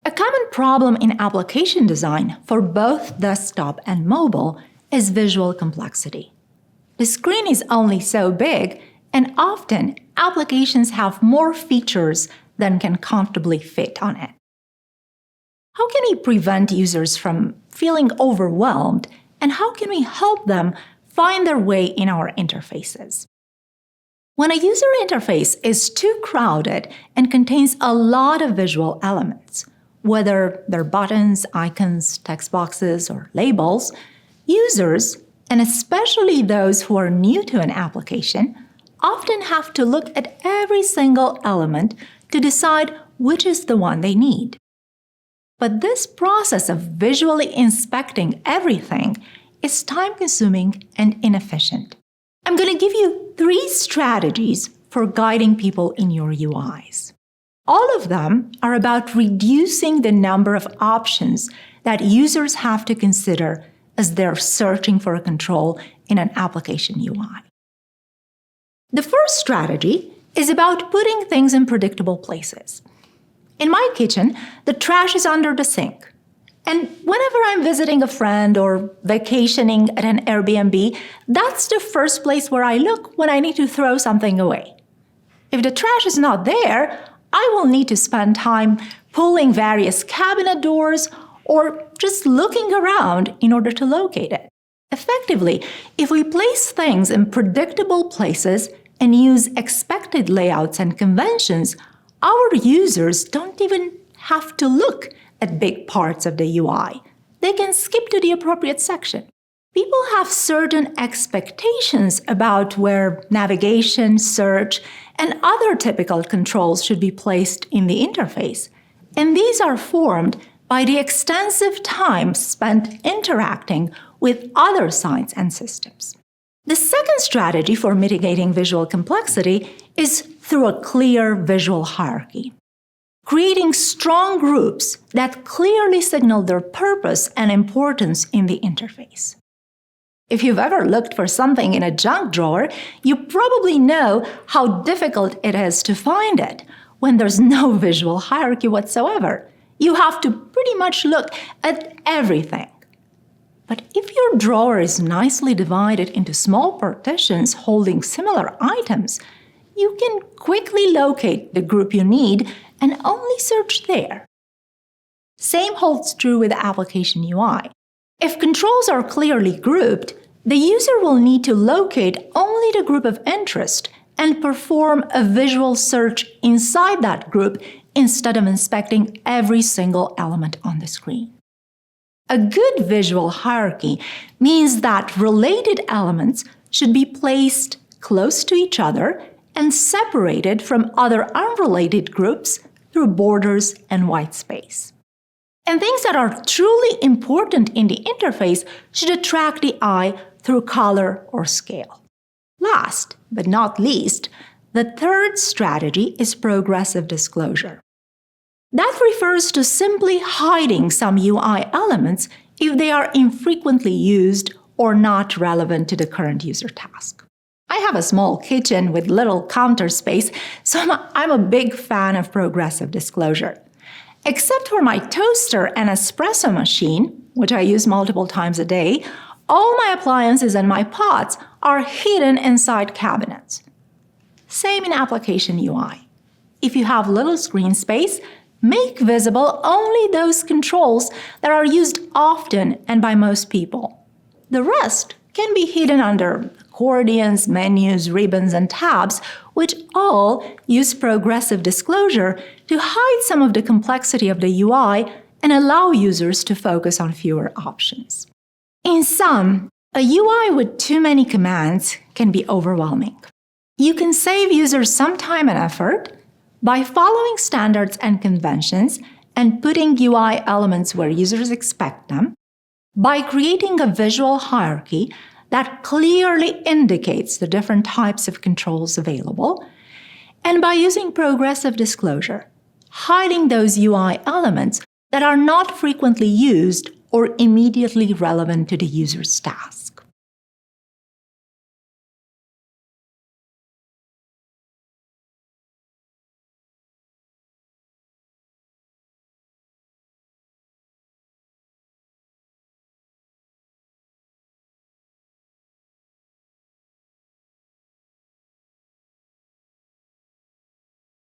A common problem in application design for both desktop and mobile is visual complexity. The screen is only so big, and often applications have more features than can comfortably fit on it. How can we prevent users from feeling overwhelmed, and how can we help them find their way in our interfaces? When a user interface is too crowded and contains a lot of visual elements, whether they're buttons, icons, text boxes, or labels, users, and especially those who are new to an application, often have to look at every single element to decide which is the one they need. But this process of visually inspecting everything is time-consuming and inefficient. I'm going to give you 3 strategies for guiding people in your UIs. All of them are about reducing the number of options that users have to consider as they're searching for a control in an application UI. The first strategy is about putting things in predictable places. In my kitchen, the trash is under the sink. And whenever I'm visiting a friend or vacationing at an Airbnb, that's the first place where I look when I need to throw something away. If the trash is not there, I will need to spend time pulling various cabinet doors or just looking around in order to locate it. Effectively, if we place things in predictable places and use expected layouts and conventions, our users don't even have to look at big parts of the UI. They can skip to the appropriate section. People have certain expectations about where navigation, search, and other typical controls should be placed in the interface, and these are formed by the extensive time spent interacting with other sites and systems. The second strategy for mitigating visual complexity is through a clear visual hierarchy. Creating strong groups that clearly signal their purpose and importance in the interface. If you've ever looked for something in a junk drawer, you probably know how difficult it is to find it when there's no visual hierarchy whatsoever. You have to pretty much look at everything. But if your drawer is nicely divided into small partitions holding similar items, you can quickly locate the group you need and only search there. Same holds true with the application UI. If controls are clearly grouped, the user will need to locate only the group of interest and perform a visual search inside that group instead of inspecting every single element on the screen. A good visual hierarchy means that related elements should be placed close to each other and separated from other unrelated groups through borders and white space. And things that are truly important in the interface should attract the eye through color or scale. Last, but not least, the third strategy is progressive disclosure. That refers to simply hiding some UI elements if they are infrequently used or not relevant to the current user task. I have a small kitchen with little counter space, so I'm a big fan of progressive disclosure. Except for my toaster and espresso machine, which I use multiple times a day, all my appliances and my pots are hidden inside cabinets. Same in application UI. If you have little screen space, make visible only those controls that are used often and by most people. The rest can be hidden under accordions, menus, ribbons, and tabs, which all use progressive disclosure to hide some of the complexity of the UI and allow users to focus on fewer options. In sum, a UI with too many commands can be overwhelming. You can save users some time and effort by following standards and conventions and putting UI elements where users expect them, by creating a visual hierarchy that clearly indicates the different types of controls available, and by using progressive disclosure, hiding those UI elements that are not frequently used or immediately relevant to the user's task.